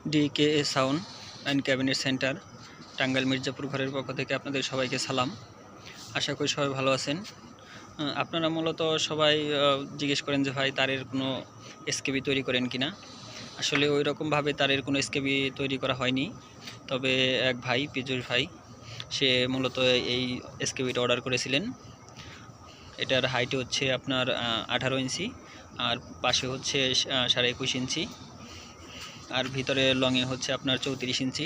ডিকেএ sound and cabinet centre Tangail Mirzapur ঘরের পক্ষ থেকে আপনাদের সবাইকে সালাম। আশা করি সবাই ভালো আছেন। আপনারা মূলত সবাই জিজ্ঞেস করেন যে ভাই তারের কোনো এসকেবি তৈরি করেন কিনা। আসলে ওই রকমভাবে তারের কোনো এসকেবি তৈরি করা হয়নি, তবে এক ভাই পিজুর ভাই সে মূলত এই এসকেবিটা অর্ডার করেছিলেন। এটার হাইটে হচ্ছে আপনার 18 ইঞ্চি আর পাশে হচ্ছে 21.5 ইঞ্চি আর ভিতরে লংয়ে হচ্ছে আপনার 34 ইঞ্চি।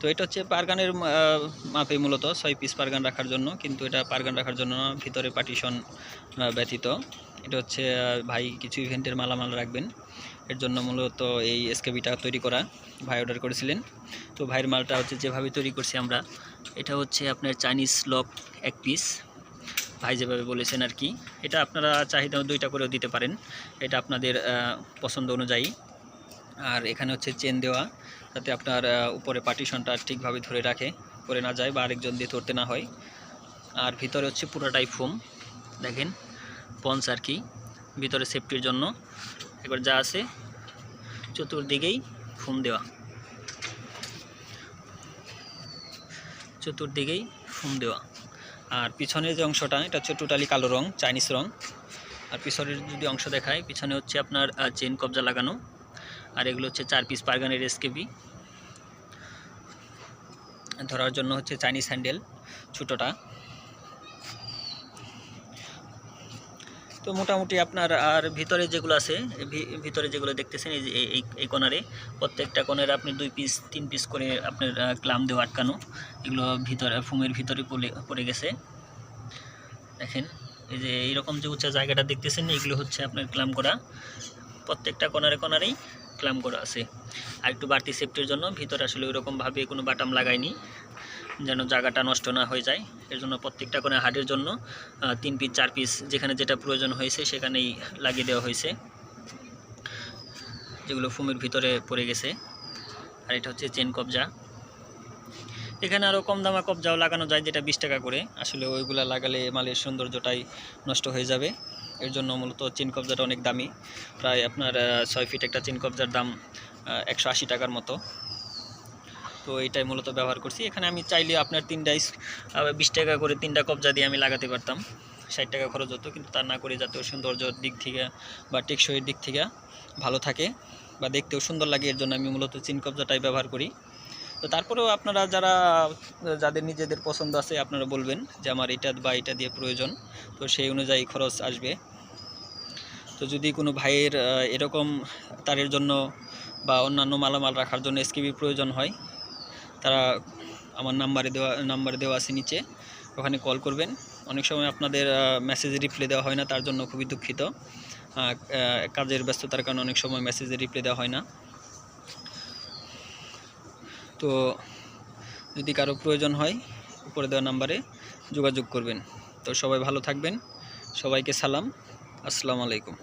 তো এটা হচ্ছে পারগানের মাপে মূলত 6 পিস পারগান রাখার জন্য, কিন্তু এটা পারগান রাখার জন্য না, ভিতরে পার্টিশন ব্যতীত। এটা হচ্ছে ভাই কিছু ইভেন্টের মালামাল রাখবেন, এর জন্য মূলত এই এসকেবিটা তৈরি করা ভাই অর্ডার করেছিলেন। তো ভাইয়ের মালটা হচ্ছে যেভাবে তৈরি করছি আমরা, এটা হচ্ছে আপনার চাইনিজ লক এক পিস, ভাই যেভাবে বলেছেন আর কি। এটা আপনারা চাহিদা 2টা করেও দিতে পারেন, এটা আপনাদের পছন্দ অনুযায়ী। আর এখানে হচ্ছে চেন দেওয়া, যাতে আপনার উপরে পার্টিশনটা ঠিকভাবে ধরে রাখে, পরে না যায় বা আরেকজন দিয়ে ধরতে না হয়। আর ভিতরে হচ্ছে পুরোটাই ফোম, দেখেন পঞ্চ আর কি, ভিতরে সেফটির জন্য। এবার যা আছে চতুর্দিকেই ফোম দেওয়া, চতুর্দিকেই ফোম দেওয়া। আর পিছনের যে অংশটা, এটা হচ্ছে টোটালি কালো রং, চাইনিজ রং। আর পিছনের যদি অংশ দেখায়, পিছনে হচ্ছে আপনার চেন কবজা লাগানো। আর এগুলো হচ্ছে 4 পিস পারগানের এসকেবি, ধরার জন্য হচ্ছে চাইনিজ হ্যান্ডেল ছোটোটা। তো মোটামুটি আপনার আর ভিতরে যেগুলো আছে, ভিতরে যেগুলো দেখতেছেন এই কোণারে, প্রত্যেকটা কোণারে আপনি 2 পিস 3 পিস করে আপনার ক্লাম দেওয়া আটকানো। এগুলো ভিতরে ফোমের ভিতরে পড়ে গেছে, দেখেন। এই যে এইরকম যে উঁচা জায়গাটা দেখতেছেন, এগুলো হচ্ছে আপনার ক্লাম করা, প্রত্যেকটা কোণারেই ক্লাম করা আছে। আর একটু বাড়তি সেফটির জন্য ভিতরে আসলে ওইরকমভাবে কোনো বাটাম লাগায়নি, যেন জায়গাটা নষ্ট না হয়ে যায়। এর জন্য প্রত্যেকটা কোণে হার্ডের জন্য 3 পিস 4 পিস যেখানে যেটা প্রয়োজন হয়েছে সেখানেই লাগিয়ে দেওয়া হয়েছে, যেগুলো ফোমের ভিতরে পড়ে গেছে। আর এটা হচ্ছে চেন কবজা। এখানে আরও কম দামা কবজাও লাগানো যায়, যেটা 20 টাকা করে। আসলে ওইগুলা লাগালে মালের সৌন্দর্যটাই নষ্ট হয়ে যাবে, এর জন্য মূলত চেন কবজাটা অনেক দামি। প্রায় আপনার 6 ফিট একটা চেন কবজার দাম 180 টাকার মতো। তো এটাই মূলত ব্যবহার করছি। এখানে আমি চাইলে আপনার 3টাই 20 টাকা করে 3টা কবজা দিয়ে আমি লাগাতে পারতাম, 60 টাকা খরচ হতো, কিন্তু তা না করে যাতে সৌন্দর্যের দিক থেকে বা টেকসইয়ের দিক থেকে ভালো থাকে বা দেখতেও সুন্দর লাগে, এর জন্য আমি মূলত চেন কবজাটাই ব্যবহার করি। তো তারপরেও আপনারা যাদের নিজেদের পছন্দ আছে, আপনারা বলবেন যে আমার এটা বা এটা দিয়ে প্রয়োজন, তো সেই অনুযায়ী খরচ আসবে। তো যদি কোনো ভাইয়ের এরকম তারের জন্য বা অন্যান্য মালামাল রাখার জন্য এসকেবি প্রয়োজন হয়, তারা আমার নাম্বারে দেওয়া আছে নিচে, ওখানে কল করবেন। অনেক সময় আপনাদের মেসেজে রিপ্লাই দেওয়া হয় না, তার জন্য খুবই দুঃখিত। কাজের ব্যস্ততার কারণে অনেক সময় মেসেজে রিপ্লাই দেওয়া হয় না। তো যদি কারো প্রয়োজন হয়, উপরে দেওয়া নাম্বারে যোগাযোগ করবেন। তো সবাই ভালো থাকবেন, সবাইকে সালাম, আসসালামু আলাইকুম।